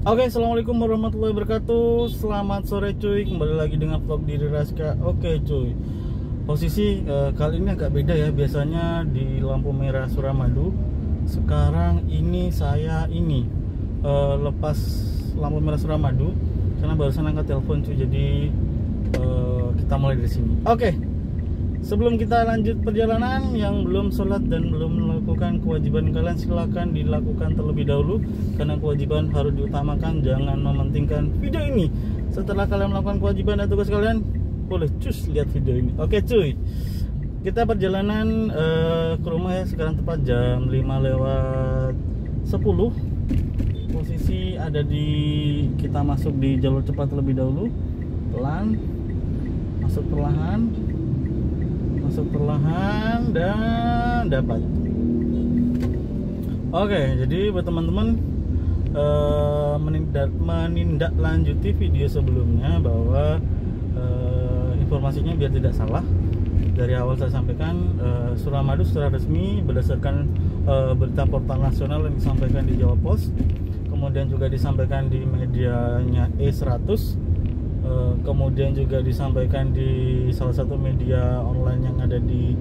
Oke, assalamualaikum warahmatullahi wabarakatuh. Selamat sore cuy, kembali lagi dengan vlog Diri Raska. Oke cuy, posisi kali ini agak beda ya. Biasanya di lampu merah Suramadu. Sekarang ini saya lepas lampu merah Suramadu karena barusan angkat telepon cuy. Jadi kita mulai dari sini. Oke, sebelum kita lanjut perjalanan, yang belum sholat dan belum melakukan kewajiban kalian silahkan dilakukan terlebih dahulu, karena kewajiban harus diutamakan. Jangan mementingkan video ini. Setelah kalian melakukan kewajiban dan tugas kalian, boleh cus lihat video ini. Oke cuy, kita perjalanan ke rumah ya. Sekarang tepat jam 5:10. Posisi ada di, kita masuk di jalur cepat terlebih dahulu. Pelan, masuk perlahan dan dapat. Oke, jadi buat teman-teman menindaklanjuti video sebelumnya bahwa informasinya biar tidak salah, dari awal saya sampaikan Suramadu secara resmi berdasarkan berita portal nasional yang disampaikan di Jawa Post, kemudian juga disampaikan di medianya E100, kemudian juga disampaikan di salah satu media online yang ada di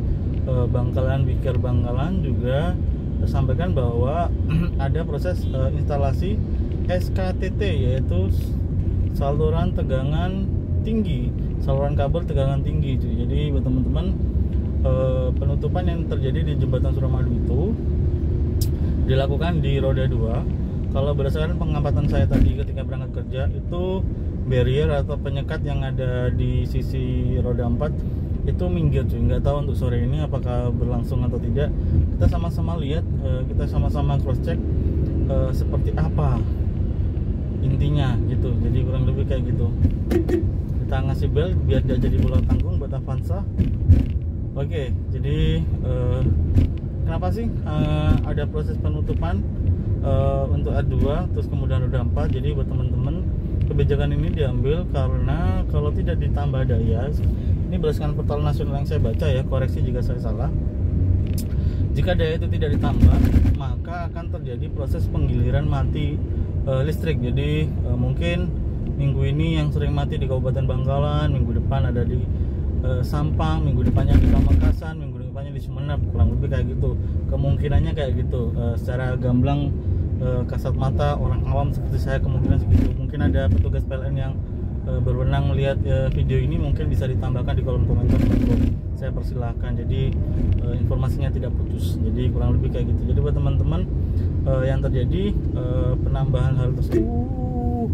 Bangkalan, Wiker Bangkalan, juga disampaikan bahwa ada proses instalasi SKTT, yaitu saluran tegangan tinggi, saluran kabel tegangan tinggi. Jadi buat teman-teman, penutupan yang terjadi di jembatan Suramadu itu dilakukan di roda 2. Kalau berdasarkan pengamatan saya tadi ketika berangkat kerja, itu barrier atau penyekat yang ada di sisi roda 4 itu minggir cuy. Nggak tahu untuk sore ini apakah berlangsung atau tidak. Kita sama-sama lihat, kita sama-sama cross check seperti apa intinya gitu. Jadi kurang lebih kayak gitu. Kita ngasih bel biar dia jadi bola tanggung buat Avanza. Oke, jadi kenapa sih ada proses penutupan untuk A2 terus kemudian roda 4? Jadi buat teman-teman, kebijakan ini diambil karena kalau tidak ditambah daya, ini berdasarkan portal nasional yang saya baca ya, koreksi jika saya salah, jika daya itu tidak ditambah maka akan terjadi proses penggiliran mati listrik. Jadi mungkin minggu ini yang sering mati di Kabupaten Bangkalan, minggu depan ada di Sampang, minggu depannya di Pamekasan, minggu depannya di Sumeneb, kurang lebih kayak gitu. Kemungkinannya kayak gitu, secara gamblang kasat mata orang awam seperti saya kemungkinan segitu. Mungkin ada petugas PLN yang berwenang melihat video ini, mungkin bisa ditambahkan di kolom komentar. Saya persilahkan. Jadi informasinya tidak putus. Jadi kurang lebih kayak gitu. Jadi buat teman-teman yang terjadi penambahan hal tersebut,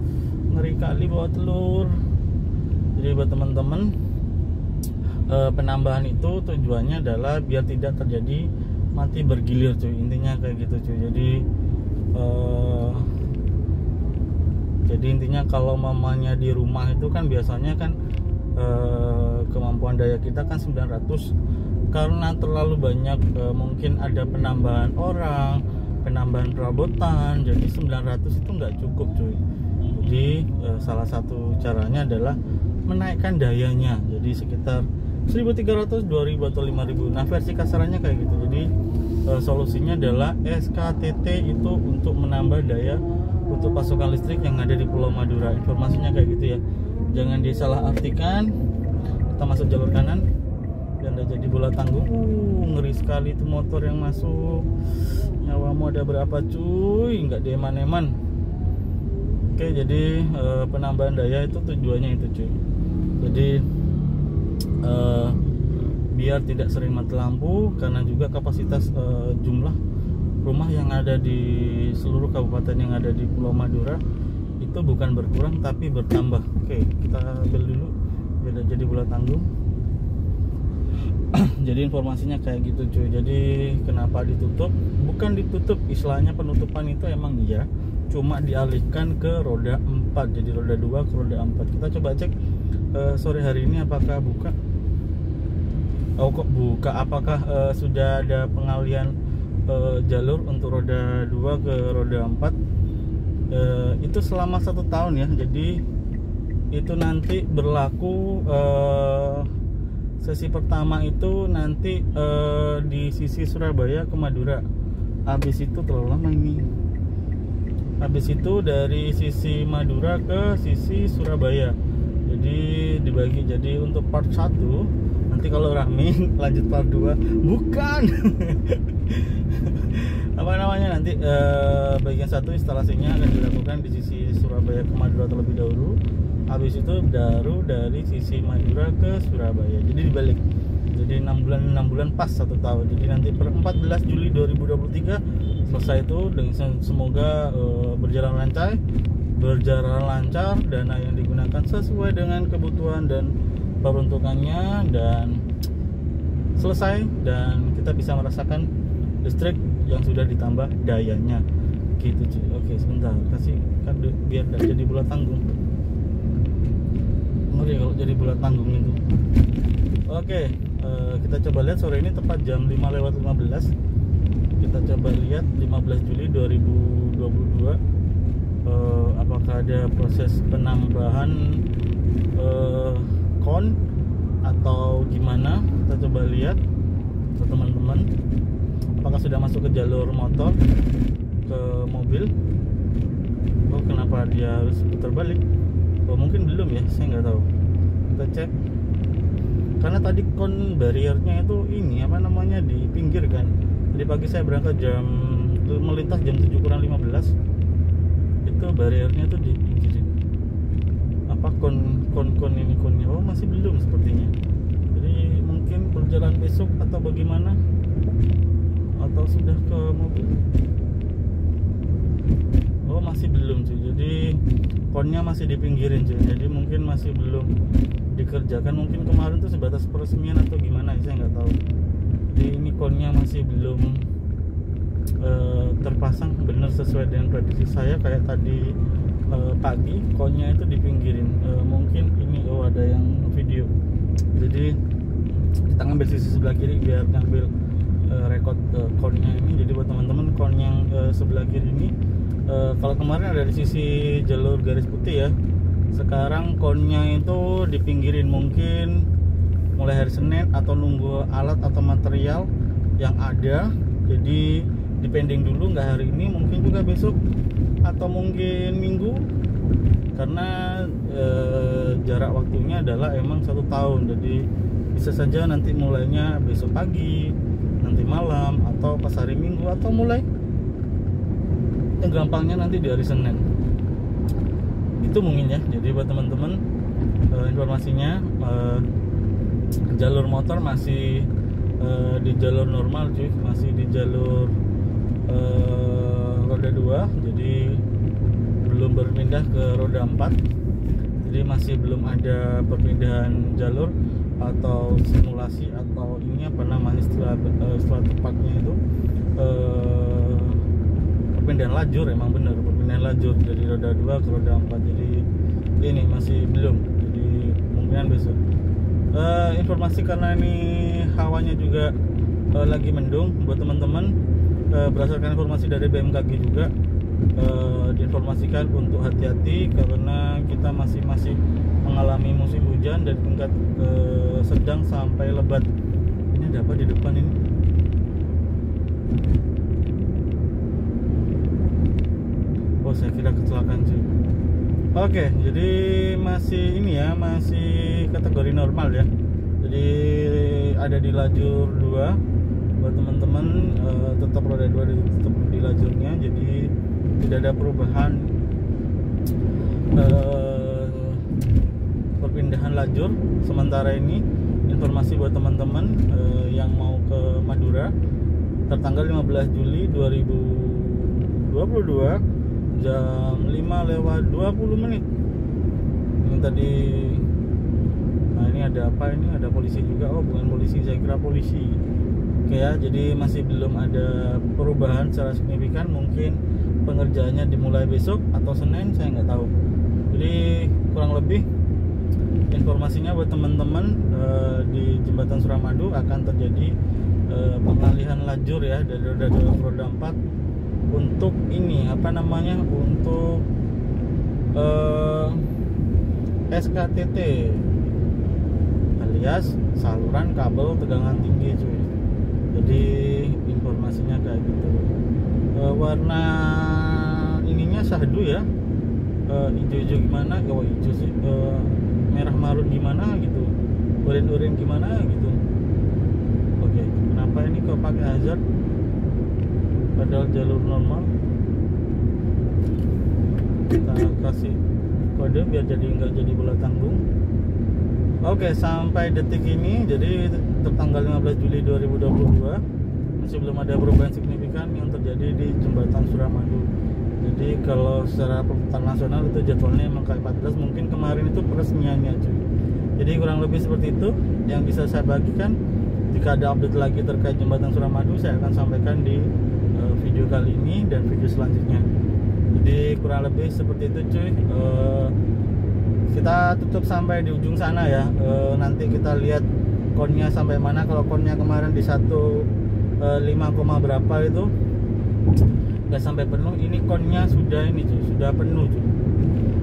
ngeri kali bawa telur. Jadi buat teman-teman, penambahan itu tujuannya adalah biar tidak terjadi mati bergilir cuy. Intinya kayak gitu cuy. Jadi intinya kalau mamanya di rumah itu kan biasanya kan kemampuan daya kita kan 900, karena terlalu banyak mungkin ada penambahan orang, penambahan perabotan, jadi 900 itu nggak cukup cuy. Jadi salah satu caranya adalah menaikkan dayanya, jadi sekitar 1300, 2000 atau 5000. Nah versi kasarannya kayak gitu. Jadi solusinya adalah SKTT itu untuk menambah daya untuk pasokan listrik yang ada di Pulau Madura. Informasinya kayak gitu ya, jangan disalahartikan. Kita masuk jalur kanan dan udah jadi bola tanggung. Ngeri sekali itu motor yang masuk. Nyawamu ada berapa cuy, nggak deman-eman. Oke, jadi penambahan daya itu tujuannya itu cuy. Jadi biar tidak sering mati lampu, karena juga kapasitas jumlah rumah yang ada di seluruh kabupaten yang ada di Pulau Madura itu bukan berkurang tapi bertambah. Oke, kita ambil dulu biar jadi bola tanggung. Jadi informasinya kayak gitu cuy. Jadi kenapa ditutup? Bukan ditutup, istilahnya penutupan itu emang iya, cuma dialihkan ke roda 4. Jadi roda 2 ke roda 4. Kita coba cek sore hari ini apakah buka. Oh kok buka, apakah sudah ada pengalihan jalur untuk roda 2 ke roda 4. Itu selama 1 tahun ya. Jadi itu nanti berlaku sesi pertama itu nanti di sisi Surabaya ke Madura. Habis itu terlalu lama ini. Habis itu dari sisi Madura ke sisi Surabaya. Jadi dibagi, jadi untuk part 1 nanti kalau rame lanjut part 2. Bukan. Apa namanya, nanti bagian 1 instalasinya akan dilakukan di sisi Surabaya ke Madura terlebih dahulu. Habis itu baru dari sisi Madura ke Surabaya. Jadi dibalik. Jadi 6 bulan pas 1 tahun. Jadi nanti per 14 Juli 2023 selesai itu, dengan semoga berjalan lancar, dana yang digunakan sesuai dengan kebutuhan dan peruntukannya, dan selesai, dan kita bisa merasakan listrik yang sudah ditambah dayanya gitu cuy. Oke, sebentar, kasih kan biar tidak jadi bulat tanggung. Ngeri kalau jadi bulat tanggung itu. Oke, kita coba lihat sore ini tepat jam 5:15. Kita coba lihat 15 Juli 2022 apakah ada proses penambahan kon atau gimana. Kita coba lihat ke teman-teman, apakah sudah masuk ke jalur motor, ke mobil. Oh, kenapa dia harus putar balik? Oh, mungkin belum ya, saya nggak tahu. Kita cek. Karena tadi kon barriernya itu ini apa namanya di pinggir kan. Jadi pagi saya berangkat melintas jam 7:15. Itu barriernya tuh di pinggir. Apa kon ini konnya? Oh, masih belum sepertinya. Jadi mungkin berjalan besok atau bagaimana? Atau sudah ke mobil? Oh, masih belum cuy. Jadi konnya masih dipinggirin cuy. Jadi mungkin masih belum dikerjakan. Mungkin kemarin tuh sebatas peresmian atau gimana, saya nggak tahu. Jadi ini konnya masih belum terpasang benar sesuai dengan prediksi saya. Kayak tadi pagi konnya itu dipinggirin. Mungkin ini ada yang video. Jadi kita ngambil sisi sebelah kiri biar ngambil rekod konnya ini. Jadi buat teman-teman, kon yang sebelah kiri ini kalau kemarin ada di sisi jalur garis putih ya, sekarang konnya itu dipinggirin. Mungkin mulai hari Senin atau nunggu alat atau material yang ada. Jadi dipending dulu, nggak hari ini, mungkin juga besok atau mungkin minggu, karena jarak waktunya adalah emang 1 tahun. Jadi bisa saja nanti mulainya besok pagi, nanti malam, atau pas hari Minggu, atau mulai yang gampangnya nanti di hari Senin. Itu mungkin ya. Jadi buat teman-teman, informasinya jalur motor masih di jalur normal cuy, masih di jalur roda 2. Jadi belum berpindah ke roda 4. Jadi masih belum ada perpindahan jalur atau simulasi atau ini apa namanya istilah tepatnya itu perpindahan lajur. Emang benar perpindahan lajur dari roda 2 ke roda 4. Jadi ini masih belum. Jadi kemungkinan besok. Informasi karena ini hawanya juga lagi mendung buat teman-teman, berdasarkan informasi dari BMKG juga diinformasikan untuk hati-hati karena kita masih mengalami musim hujan dari tingkat sedang sampai lebat. Ini ada apa di depan ini? Oh, saya kira kecelakaan sih. Oke, jadi masih ini ya, masih kategori normal ya. Jadi ada di lajur 2 buat teman-teman, tetap roda 2 tetap di lajurnya. Jadi tidak ada perubahan perpindahan lajur sementara ini. Informasi buat teman-teman yang mau ke Madura tertanggal 15 Juli 2022 jam 5:20. Ini tadi. Nah, ini ada apa ini? Ada polisi juga. Oh, bukan polisi, saya kira polisi. Oke ya, jadi masih belum ada perubahan secara signifikan. Mungkin pengerjaannya dimulai besok atau Senin, saya nggak tahu. Jadi kurang lebih informasinya buat teman-teman, di jembatan Suramadu akan terjadi pengalihan lajur ya dari roda 2 ke roda 4 untuk ini apa namanya, untuk SKTT alias saluran kabel tegangan tinggi cuy. Jadi informasinya kayak gitu. Warna ininya syahdu ya, hijau-hijau gimana, hijau sih, merah marun gimana gitu, oranye gimana gitu. Oke, kenapa ini kok pakai hazard padahal jalur normal? Kita kasih kode biar nggak jadi bola tanggung. Oke, sampai detik ini, jadi tertanggal 15 Juli 2022 masih belum ada perubahan signifikan yang terjadi di jembatan Suramadu. Jadi kalau secara perputaran nasional itu jadwalnya emang kayak 14, mungkin kemarin itu peresmiannya cuy. Jadi kurang lebih seperti itu yang bisa saya bagikan. Jika ada update lagi terkait jembatan Suramadu, saya akan sampaikan di video kali ini dan video selanjutnya. Jadi kurang lebih seperti itu cuy. Kita tutup sampai di ujung sana ya. Nanti kita lihat konnya sampai mana. Kalau konnya kemarin di 1,5 berapa itu nggak sampai penuh, ini konnya sudah ini cuy, sudah penuh cuy.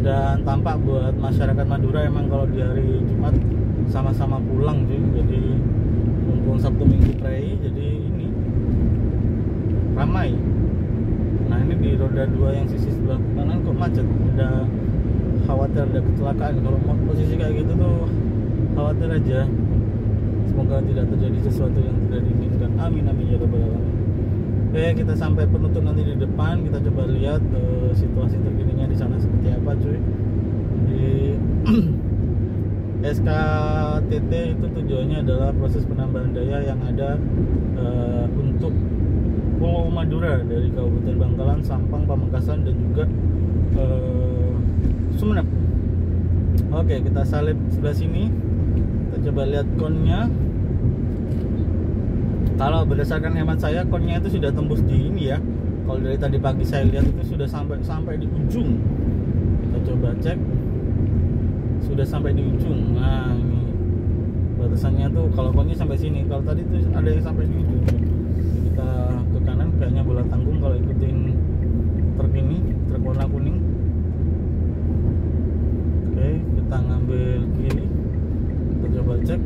Dan tampak buat masyarakat Madura emang kalau di hari Jumat sama-sama pulang cuy. Jadi mumpung Sabtu Minggu prei, jadi ini ramai. Nah ini di roda 2 yang sisi sebelah kanan kok macet, udah khawatir ada kecelakaan. Kalau posisi kayak gitu tuh khawatir aja. Semoga tidak terjadi sesuatu yang tidak diinginkan. Amin amin ya rabbal alamin. Oke, kita sampai penutup nanti di depan. Kita coba lihat situasi terkininya di sana seperti apa cuy. Di SKTT itu tujuannya adalah proses penambahan daya yang ada untuk Pulau Madura dari Kabupaten Bangkalan, Sampang, Pamekasan dan juga Sumeneb. Oke, kita salib sebelah sini. Kita coba lihat konnya. Kalau berdasarkan hemat saya, konnya itu sudah tembus di ini ya. Kalau dari tadi pagi saya lihat itu sudah sampai di ujung. Kita coba cek. Sudah sampai di ujung. Nah, ini batasannya tuh kalau konnya sampai sini. Kalau tadi tuh ada yang sampai di ujung. Kita ke kanan, kayaknya bola tanggung kalau ikutin truk ini, truk warna kuning. Oke, kita ngambil kiri. Kita coba cek.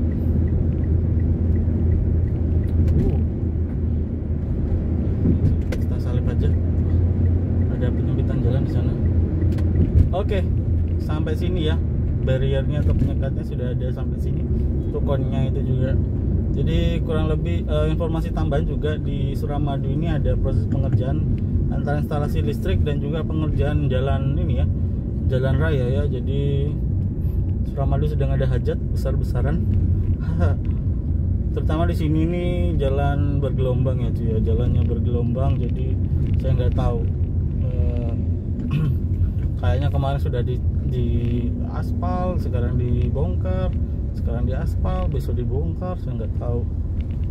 Kita salib aja. Ada penyempitan jalan di sana. Oke, sampai sini ya. Barriernya atau penyekatnya sudah ada sampai sini. Tukonnya itu juga. Jadi kurang lebih informasi tambahan juga di Suramadu ini ada proses pengerjaan antara instalasi listrik dan juga pengerjaan jalan ini ya, jalan raya ya. Jadi Suramadu sedang ada hajat besar-besaran. Terutama di sini nih jalan bergelombang ya cuy ya, jalannya bergelombang. Jadi saya nggak tahu. Kayaknya kemarin sudah di aspal, sekarang dibongkar, sekarang di aspal, besok dibongkar, saya nggak tahu.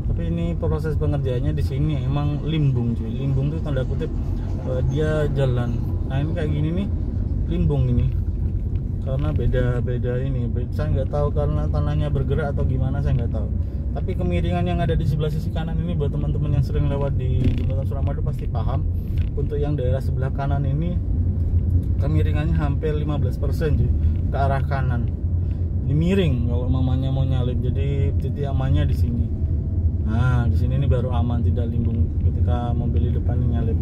Tapi ini proses pengerjaannya di sini emang limbung cuy. Limbung itu tanda kutip dia jalan. Nah ini kayak gini nih, limbung ini. Karena beda ini. Saya nggak tahu karena tanahnya bergerak atau gimana, saya nggak tahu. Tapi kemiringan yang ada di sebelah sisi kanan ini buat teman-teman yang sering lewat di jembatan Suramadu pasti paham. Untuk yang daerah sebelah kanan ini kemiringannya hampir 15% cuy, ke arah kanan. Ini miring kalau mamanya mau nyalip, jadi titik amannya di sini. Nah di sini ini baru aman, tidak limbung ketika mobil di depan nyalip.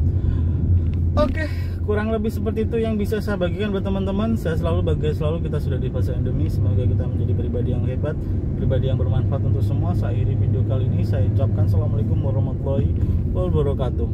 Oke, kurang lebih seperti itu yang bisa saya bagikan buat teman-teman. Saya selalu kita sudah di fase endemi. Semoga kita menjadi pribadi yang hebat, pribadi yang bermanfaat untuk semua. Saya akhiri video kali ini, saya ucapkan assalamualaikum warahmatullahi wabarakatuh.